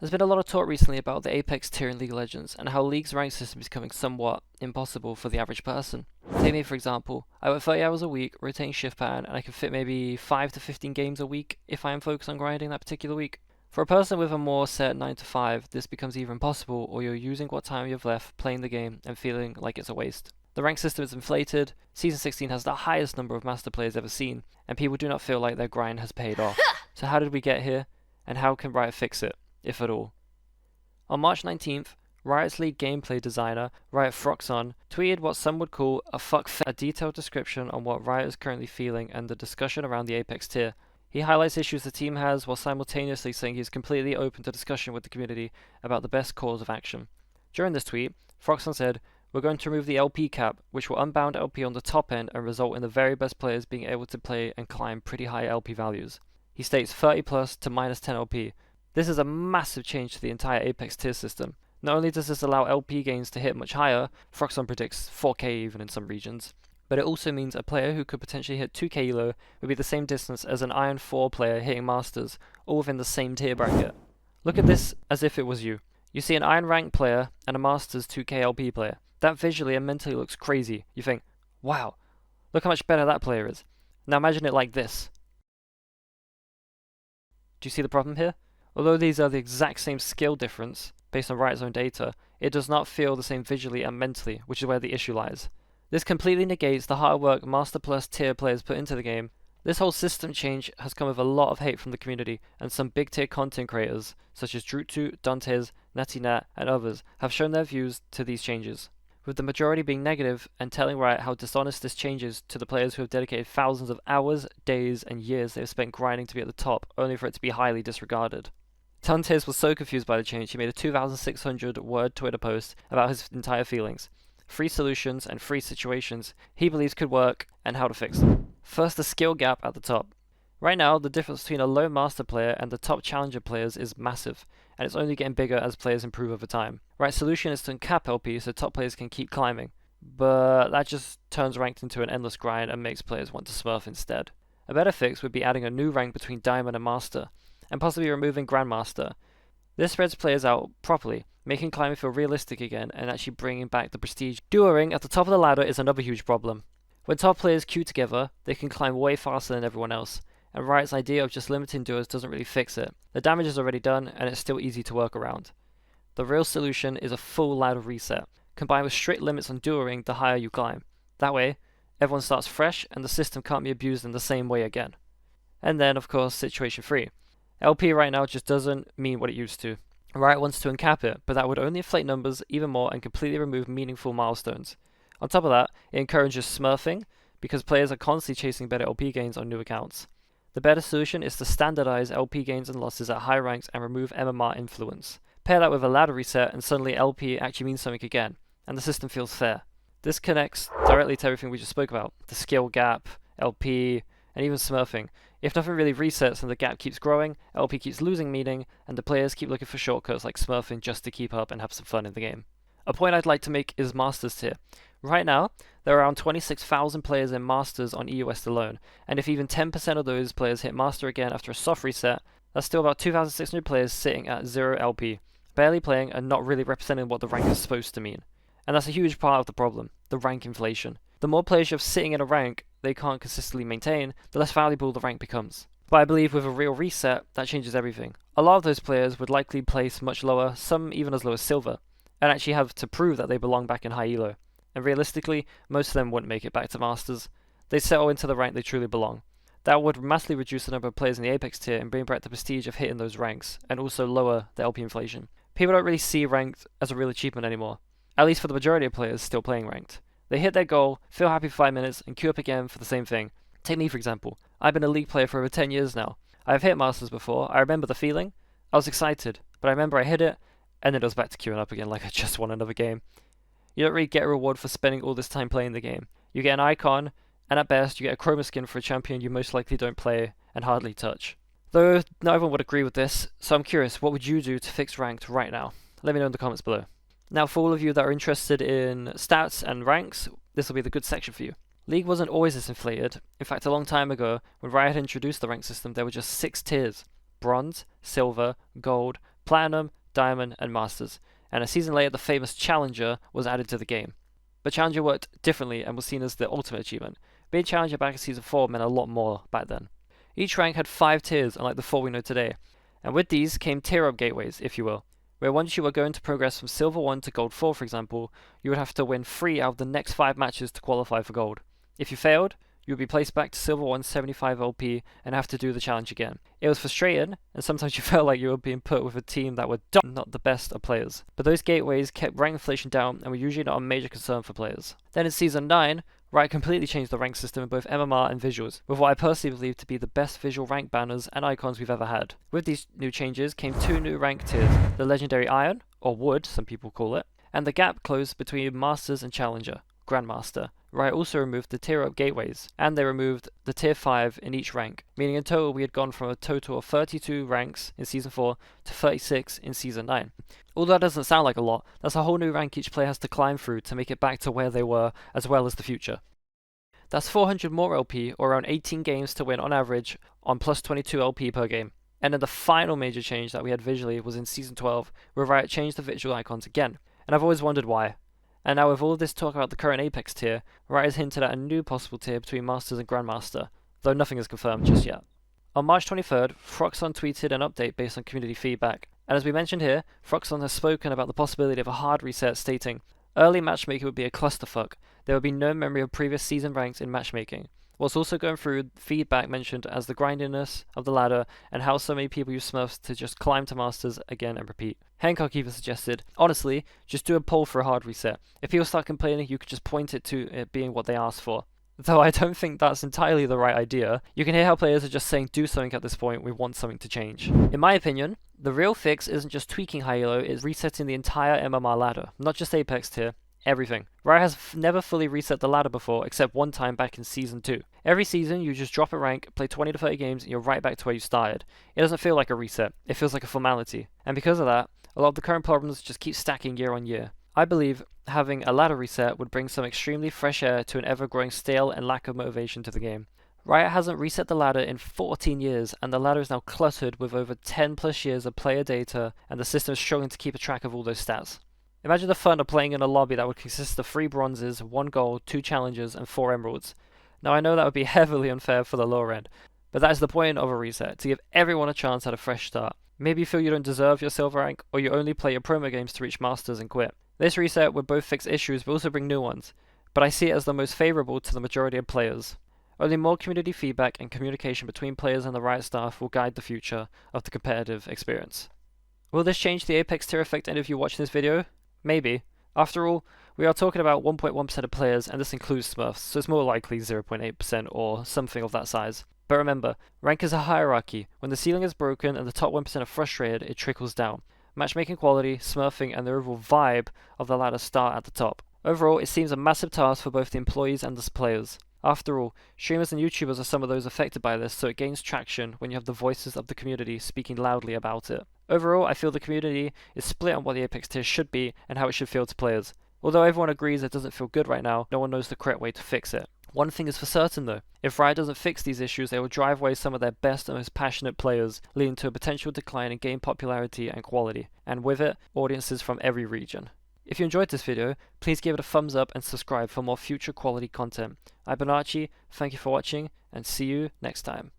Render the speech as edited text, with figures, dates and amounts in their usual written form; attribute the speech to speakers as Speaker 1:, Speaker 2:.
Speaker 1: There's been a lot of talk recently about the Apex tier in League of Legends and how League's rank system is becoming somewhat impossible for the average person. Take me for example, I work 30 hours a week, rotating shift pattern, and I can fit maybe 5 to 15 games a week if I am focused on grinding that particular week. For a person with a more set 9 to 5, this becomes either impossible or you're using what time you have left playing the game and feeling like it's a waste. The rank system is inflated, Season 16 has the highest number of master players ever seen, and people do not feel like their grind has paid off. So how did we get here, and how can Riot fix it, if at all? On March 19th, Riot's lead gameplay designer, Riot Froxon, tweeted what some would call a detailed description on what Riot is currently feeling and the discussion around the Apex tier. He highlights issues the team has while simultaneously saying he is completely open to discussion with the community about the best course of action. During this tweet, Froxon said, "We're going to remove the LP cap, which will unbound LP on the top end and result in the very best players being able to play and climb pretty high LP values." He states 30 plus to minus 10 LP. This is a massive change to the entire Apex tier system. Not only does this allow LP gains to hit much higher, Froxon predicts 4k even in some regions, but it also means a player who could potentially hit 2k elo would be the same distance as an Iron 4 player hitting Masters, all within the same tier bracket. Look at this as if it was you. You see an Iron rank player and a Masters 2k LP player. That visually and mentally looks crazy. You think, wow, look how much better that player is. Now imagine it like this. Do you see the problem here? Although these are the exact same skill difference, based on Riot's own data, it does not feel the same visually and mentally, which is where the issue lies. This completely negates the hard work Master Plus tier players put into the game. This whole system change has come with a lot of hate from the community, and some big tier content creators, such as Drutu, Dantes, NattyNat, and others, have shown their views to these changes, with the majority being negative and telling Riot how dishonest this change is to the players who have dedicated thousands of hours, days, and years they have spent grinding to be at the top, only for it to be highly disregarded. Dantes was so confused by the change, he made a 2,600 word Twitter post about his entire feelings, 3 solutions and 3 situations he believes could work and how to fix them. First, the skill gap at the top. Right now, the difference between a low master player and the top challenger players is massive, and it's only getting bigger as players improve over time. Riot's solution is to uncap LP so top players can keep climbing, but that just turns ranked into an endless grind and makes players want to smurf instead. A better fix would be adding a new rank between Diamond and Master, and possibly removing Grandmaster. This spreads players out properly, making climbing feel realistic again and actually bringing back the prestige. Duoing at the top of the ladder is another huge problem. When top players queue together, they can climb way faster than everyone else, and Riot's idea of just limiting duos doesn't really fix it. The damage is already done, and it's still easy to work around. The real solution is a full ladder reset, combined with strict limits on duoing the higher you climb. That way, everyone starts fresh, and the system can't be abused in the same way again. And then, of course, situation 3. LP right now just doesn't mean what it used to. Riot wants to uncap it, but that would only inflate numbers even more and completely remove meaningful milestones. On top of that, it encourages smurfing, because players are constantly chasing better LP gains on new accounts. The better solution is to standardize LP gains and losses at high ranks and remove MMR influence. Pair that with a ladder reset and suddenly LP actually means something again, and the system feels fair. This connects directly to everything we just spoke about, the skill gap, LP, and even smurfing. If nothing really resets and the gap keeps growing, LP keeps losing meaning, and the players keep looking for shortcuts like smurfing just to keep up and have some fun in the game. A point I'd like to make is Masters tier. Right now, there are around 26,000 players in Masters on EU West alone, and if even 10% of those players hit Master again after a soft reset, that's still about 2,600 players sitting at 0 LP, barely playing and not really representing what the rank is supposed to mean. And that's a huge part of the problem, the rank inflation. The more players you have sitting in a rank they can't consistently maintain, the less valuable the rank becomes. But I believe with a real reset, that changes everything. A lot of those players would likely place much lower, some even as low as silver, and actually have to prove that they belong back in high elo. And realistically, most of them wouldn't make it back to Masters. They'd settle into the rank they truly belong. That would massively reduce the number of players in the Apex tier and bring back the prestige of hitting those ranks, and also lower the LP inflation. People don't really see ranked as a real achievement anymore, at least for the majority of players still playing ranked. They hit their goal, feel happy for 5 minutes, and queue up again for the same thing. Take me for example. I've been a League player for over 10 years now. I've hit Masters before, I remember the feeling. I was excited, but I remember I hit it, and then it was back to queuing up again like I just won another game. You don't really get a reward for spending all this time playing the game. You get an icon, and at best you get a chroma skin for a champion you most likely don't play and hardly touch. Though not everyone would agree with this, so I'm curious, what would you do to fix ranked right now? Let me know in the comments below. Now for all of you that are interested in stats and ranks, this will be the good section for you. League wasn't always this inflated. In fact, a long time ago, when Riot introduced the rank system, there were just 6 tiers: Bronze, Silver, Gold, Platinum, Diamond, and Masters, and a season later the famous Challenger was added to the game. But Challenger worked differently and was seen as the ultimate achievement. Being Challenger back in Season 4 meant a lot more back then. Each rank had 5 tiers, unlike the 4 we know today, and with these came tier-up gateways, if you will, where once you were going to progress from Silver 1 to Gold 4 for example, you would have to win 3 out of the next 5 matches to qualify for Gold. If you failed, you would be placed back to Silver 1 75 LP and have to do the challenge again. It was frustrating, and sometimes you felt like you were being put with a team that were not the best of players. But those gateways kept rank inflation down and were usually not a major concern for players. Then in Season 9, Riot completely changed the rank system in both MMR and visuals, with what I personally believe to be the best visual rank banners and icons we've ever had. With these new changes came 2 new rank tiers, the Legendary Iron, or Wood some people call it, and the gap closed between Masters and Challenger, Grandmaster. Riot also removed the tier up gateways, and they removed the tier 5 in each rank, meaning in total we had gone from a total of 32 ranks in Season 4 to 36 in Season 9. Although that doesn't sound like a lot, that's a whole new rank each player has to climb through to make it back to where they were, as well as the future. That's 400 more LP, or around 18 games to win on average, on plus 22 LP per game. And then the final major change that we had visually was in Season 12, where Riot changed the visual icons again, and I've always wondered why. And now with all this talk about the current Apex tier, Riot has hinted at a new possible tier between Masters and Grandmaster, though nothing is confirmed just yet. On March 23rd, Froxon tweeted an update based on community feedback, and as we mentioned here, Froxon has spoken about the possibility of a hard reset, stating, "Early matchmaking would be a clusterfuck. There would be no memory of previous season ranks in matchmaking." Whilst also going through feedback mentioned as the grindiness of the ladder and how so many people use Smurfs to just climb to Masters again and repeat. Hancock even suggested, honestly, just do a poll for a hard reset. If people start complaining, you could just point it to it being what they asked for. Though I don't think that's entirely the right idea. You can hear how players are just saying do something at this point, we want something to change. In my opinion, the real fix isn't just tweaking high elo, it's resetting the entire MMR ladder, not just Apex tier. Everything. Riot has never fully reset the ladder before, except one time back in Season 2. Every season, you just drop a rank, play 20 to 30 games, and you're right back to where you started. It doesn't feel like a reset, it feels like a formality. And because of that, a lot of the current problems just keep stacking year on year. I believe having a ladder reset would bring some extremely fresh air to an ever-growing stale and lack of motivation to the game. Riot hasn't reset the ladder in 14 years, and the ladder is now cluttered with over 10 plus years of player data, and the system is struggling to keep a track of all those stats. Imagine the fun of playing in a lobby that would consist of 3 bronzes, 1 gold, 2 challenges, and 4 emeralds. Now I know that would be heavily unfair for the lower end, but that is the point of a reset, to give everyone a chance at a fresh start. Maybe you feel you don't deserve your silver rank, or you only play your promo games to reach Masters and quit. This reset would both fix issues but also bring new ones, but I see it as the most favourable to the majority of players. Only more community feedback and communication between players and the Riot staff will guide the future of the competitive experience. Will this change the Apex tier affect any of you watching this video? Maybe. After all, we are talking about 1.1% of players, and this includes Smurfs, so it's more likely 0.8% or something of that size. But remember, rank is a hierarchy. When the ceiling is broken and the top 1% are frustrated, it trickles down. Matchmaking quality, smurfing, and the overall vibe of the ladder start at the top. Overall, it seems a massive task for both the employees and the players. After all, streamers and YouTubers are some of those affected by this, so it gains traction when you have the voices of the community speaking loudly about it. Overall, I feel the community is split on what the Apex tier should be and how it should feel to players. Although everyone agrees it doesn't feel good right now, no one knows the correct way to fix it. One thing is for certain though, if Riot doesn't fix these issues, they will drive away some of their best and most passionate players, leading to a potential decline in game popularity and quality, and with it, audiences from every region. If you enjoyed this video, please give it a thumbs up and subscribe for more future quality content. I've been Archie, thank you for watching, and see you next time.